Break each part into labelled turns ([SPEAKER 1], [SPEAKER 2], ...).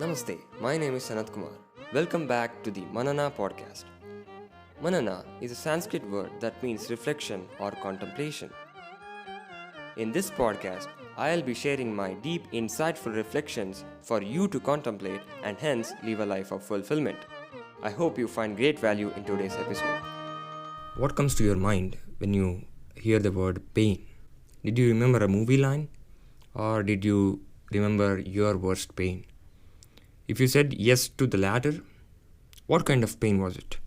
[SPEAKER 1] Namaste, my name is Sanat Kumar. Welcome back to the Manana podcast. Manana is a Sanskrit word that means reflection or contemplation. In this podcast, I'll be sharing my deep, insightful reflections for you to contemplate and hence live a life of fulfillment. I hope you find great value in today's episode. What comes to your mind when you hear the word pain? Did you remember a movie line? Or did you remember your worst pain? If you said yes to the latter, what kind of pain was it?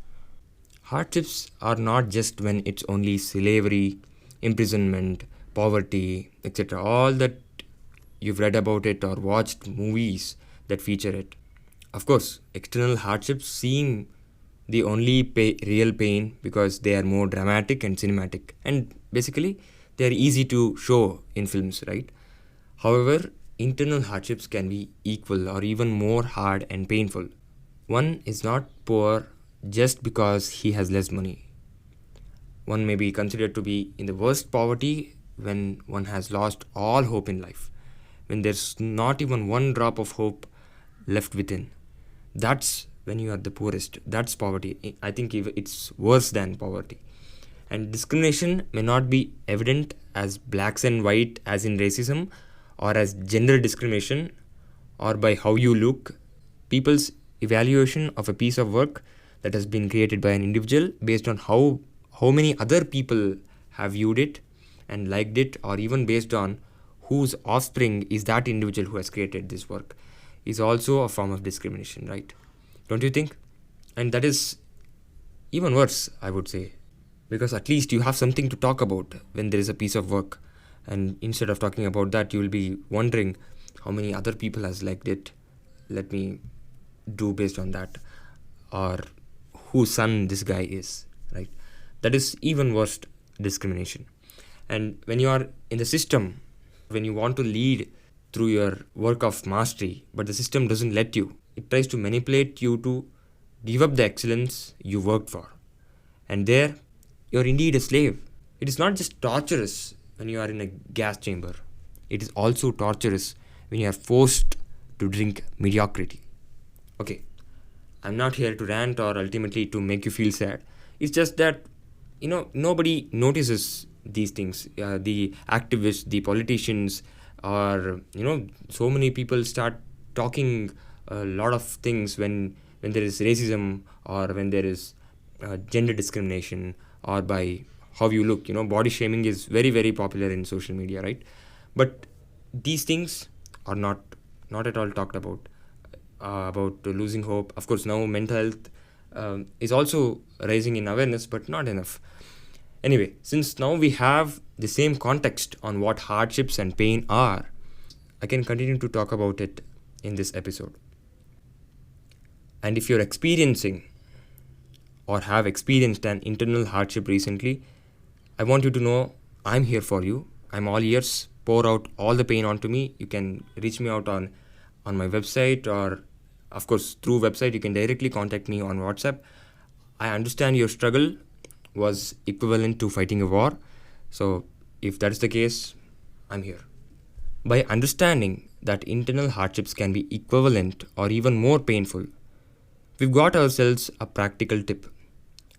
[SPEAKER 1] Hardships are not just when it's only slavery, imprisonment, poverty, etc. All that you've read about it or watched movies that feature it. Of course, external hardships seem the only real pain because they are more dramatic and cinematic. And basically, they are easy to show in films, right? However, internal hardships can be equal or even more hard and painful. One is not poor just because he has less money. One may be considered to be in the worst poverty when one has lost all hope in life, when there's not even one drop of hope left within. That's when you are the poorest. That's poverty. I think it's worse than poverty. And discrimination may not be evident as blacks and white as in racism, or as gender discrimination, or by how you look. People's evaluation of a piece of work that has been created by an individual based on how many other people have viewed it and liked it, or even based on whose offspring is that individual who has created this work, is also a form of discrimination, right? Don't you think? And that is even worse, I would say, because at least you have something to talk about when there is a piece of work. And instead of talking about that, you will be wondering how many other people has liked it. Let me do based on that. Or whose son this guy is, right? That is even worse discrimination. And when you are in the system, when you want to lead through your work of mastery, but the system doesn't let you, it tries to manipulate you to give up the excellence you worked for. And there, you're indeed a slave. It is not just torturous when you are in a gas chamber. It is also torturous when you are forced to drink mediocrity. Okay, I'm not here to rant or ultimately to make you feel sad. It's just that, nobody notices these things. The activists, the politicians, or, so many people start talking a lot of things when there is racism or when there is gender discrimination or by how you look. Body shaming is very, very popular in social media, right? But these things are not at all talked about losing hope. Of course, now mental health is also rising in awareness, but not enough. Anyway, since now we have the same context on what hardships and pain are, I can continue to talk about it in this episode. And if you're experiencing or have experienced an internal hardship recently, I want you to know I'm here for you. I'm all ears. Pour out all the pain onto me. You can reach me out on my website, or of course through website you can directly contact me on WhatsApp. I understand your struggle was equivalent to fighting a war. So if that's the case, I'm here. By understanding that internal hardships can be equivalent or even more painful, we've got ourselves a practical tip,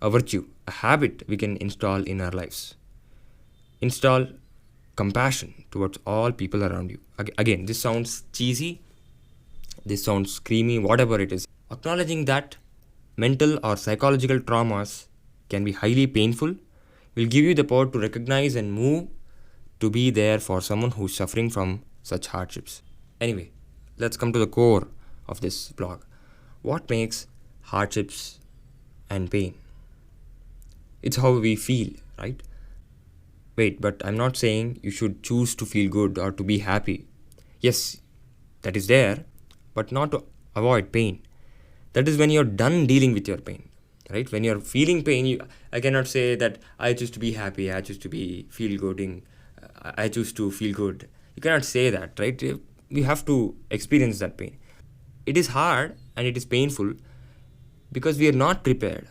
[SPEAKER 1] a virtue, a habit we can install in our lives. Install compassion towards all people around you. Again, this sounds cheesy, this sounds screamy, whatever it is. Acknowledging that mental or psychological traumas can be highly painful will give you the power to recognize and move to be there for someone who's suffering from such hardships. Anyway, let's come to the core of this blog. What makes hardships and pain? It's how we feel, right? Wait, but I'm not saying you should choose to feel good or to be happy. Yes, that is there, but not to avoid pain. That is when you're done dealing with your pain, right? When you're feeling pain, I cannot say that I choose to be happy, I choose to be feel gooding, I choose to feel good. You cannot say that, right? We have to experience that pain. It is hard and it is painful because we are not prepared,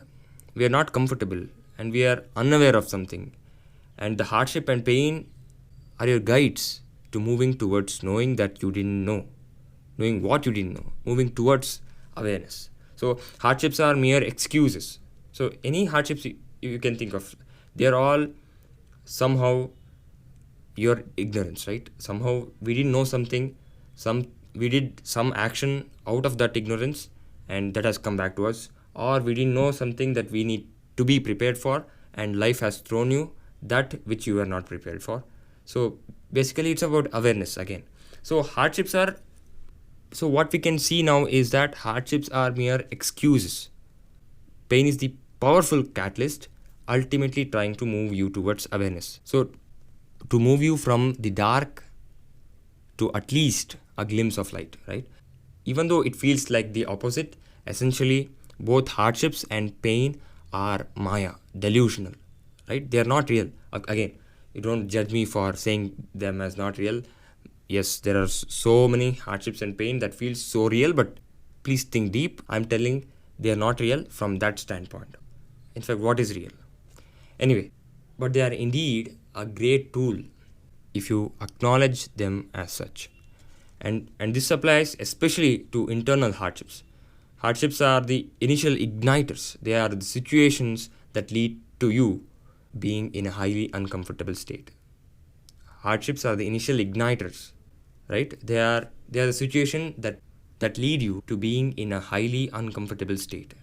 [SPEAKER 1] we are not comfortable, and we are unaware of something. And the hardship and pain are your guides to moving towards knowing that you didn't know. knowing what you didn't know, moving towards awareness. So hardships are mere excuses. So any hardships you can think of, they're all somehow your ignorance, right? Somehow we didn't know something, we did some action out of that ignorance, and that has come back to us, or we didn't know something that we need to be prepared for, and life has thrown you that which you were not prepared for. So basically it's about awareness again. So what we can see now is that hardships are mere excuses. Pain is the powerful catalyst, ultimately trying to move you towards awareness. So to move you from the dark to at least a glimpse of light, right? Even though it feels like the opposite, essentially both hardships and pain are Maya, delusional, right? They are not real. Again, you don't judge me for saying them as not real. Yes, there are so many hardships and pain that feels so real, but please think deep. I'm telling they are not real from that standpoint. In fact, what is real? Anyway, but they are indeed a great tool if you acknowledge them as such. And this applies especially to internal hardships. Hardships are the initial igniters. They are the situations that lead to you being in a highly uncomfortable state. Hardships are the initial igniters, right? They are the situation that lead you to being in a highly uncomfortable state.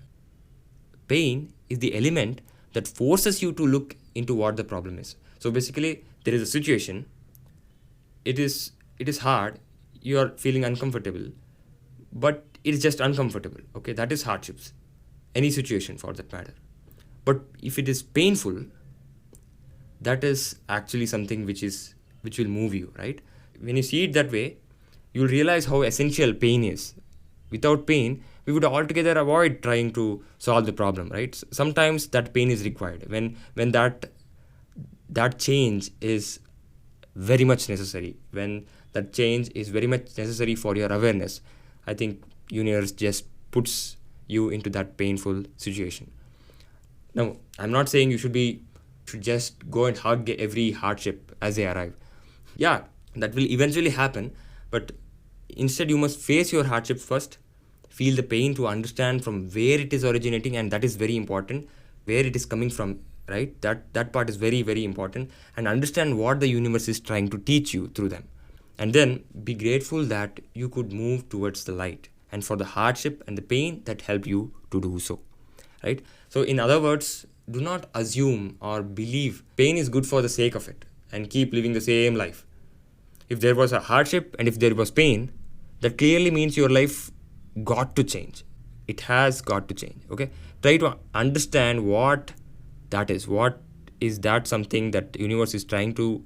[SPEAKER 1] Pain is the element that forces you to look into what the problem is. So basically, there is a situation. It is hard. You are feeling uncomfortable, but it is just uncomfortable. Okay, that is hardships. Any situation for that matter. But if it is painful, that is actually something which will move you, right? When you see it that way, you'll realize how essential pain is. Without pain, we would altogether avoid trying to solve the problem, right? Sometimes that pain is required when that change is very much necessary. When that change is very much necessary for your awareness, I think universe just puts you into that painful situation. Now, I'm not saying you should just go and hug every hardship as they arrive. Yeah, that will eventually happen, but instead you must face your hardship first, feel the pain to understand from where it is originating, and that is very important, where it is coming from, right? That part is very, very important, and understand what the universe is trying to teach you through them. And then be grateful that you could move towards the light, and for the hardship and the pain that helped you to do so, right? So in other words, do not assume or believe pain is good for the sake of it and keep living the same life. If there was a hardship and if there was pain, that clearly means your life got to change. It has got to change, okay? Try to understand what that is. What is that something that the universe is trying to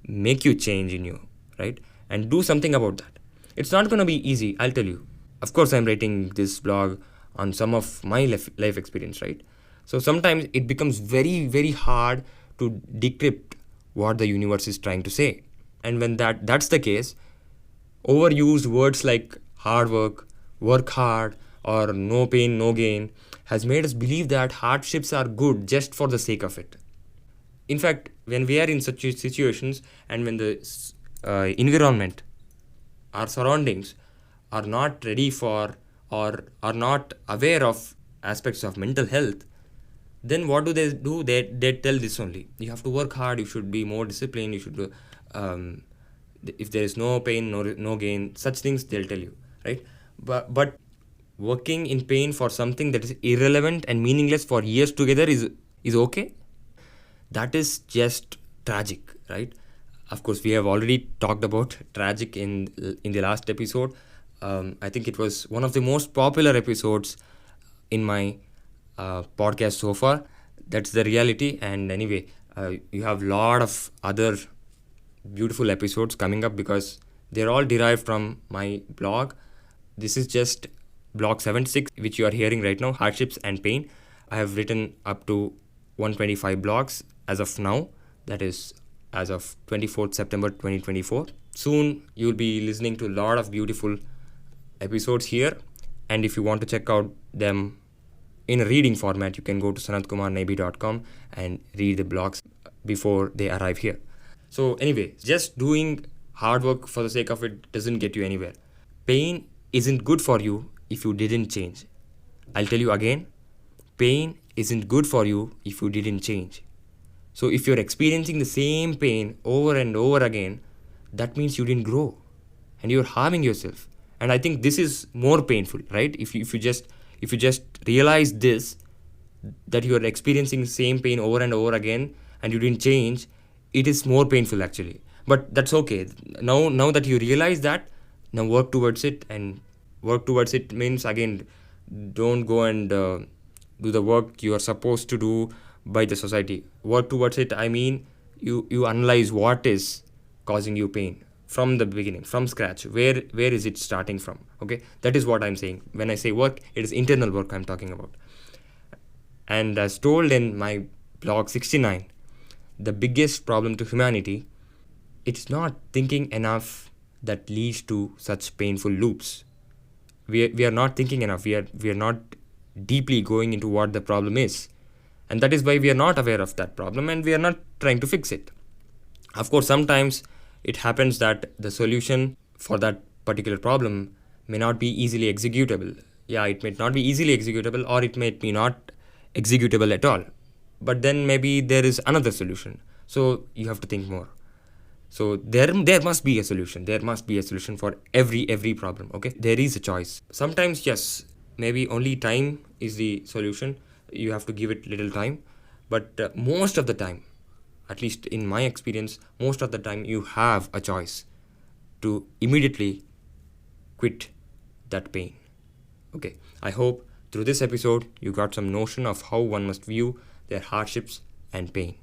[SPEAKER 1] make you change in you, right? And do something about that. It's not going to be easy, I'll tell you. Of course, I'm writing this blog on some of my life experience, right? So sometimes it becomes very, very hard to decrypt what the universe is trying to say. And when that's the case, overused words like hard work hard, or no pain, no gain has made us believe that hardships are good just for the sake of it. In fact, when we are in such situations and when the environment, our surroundings are not ready for or are not aware of aspects of mental health, then what do? They tell this only. You have to work hard, you should be more disciplined, you should do, if there is no pain, no gain, such things they'll tell you, right? But working in pain for something that is irrelevant and meaningless for years together is okay? That is just tragic, right? Of course, we have already talked about tragic in the last episode. I think it was one of the most popular episodes in my podcast so far. That's the reality. And anyway, you have a lot of other beautiful episodes coming up because they're all derived from my blog. This is just blog 76, which you are hearing right now, Hardships and Pain. I have written up to 125 blogs as of now. That is as of 24th September 2024. Soon you'll be listening to a lot of beautiful episodes here. And if you want to check out them in a reading format, you can go to sanatkumarnaibi.com and read the blogs before they arrive here. So anyway, just doing hard work for the sake of it doesn't get you anywhere. pain isn't good for you if you didn't change. I'll tell you again, pain isn't good for you if you didn't change. So if you're experiencing the same pain over and over again, that means you didn't grow and you're harming yourself. And I think this is more painful, right? If you just realize this, that you are experiencing the same pain over and over again and you didn't change, it is more painful actually. But that's okay. Now that you realize that, now work towards it. And work towards it means, again, don't go and do the work you are supposed to do by the society. Work towards it, I mean, you analyze what is causing you pain from the beginning, from scratch. Where is it starting from? Okay, that is what I'm saying. When I say work, it is internal work I'm talking about. And as told in my blog 69, the biggest problem to humanity, it's not thinking enough that leads to such painful loops. We are not thinking enough. We are not deeply going into what the problem is. And that is why we are not aware of that problem and we are not trying to fix it. Of course, sometimes it happens that the solution for that particular problem may not be easily executable. Yeah, it may not be easily executable, or it may be not executable at all. But then maybe there is another solution. So you have to think more. So there must be a solution. There must be a solution for every problem. Okay, there is a choice. Sometimes, yes, maybe only time is the solution. You have to give it little time. But most of the time, at least in my experience, most of the time you have a choice to immediately quit that pain. Okay, I hope through this episode you got some notion of how one must view their hardships and pain.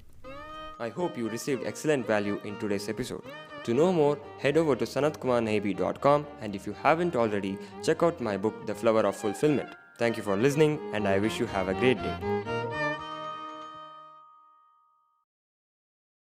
[SPEAKER 1] I hope you received excellent value in today's episode. To know more, head over to sanatkumarnahibi.com, and if you haven't already, check out my book, The Flower of Fulfillment. Thank you for listening, and I wish you have a great day.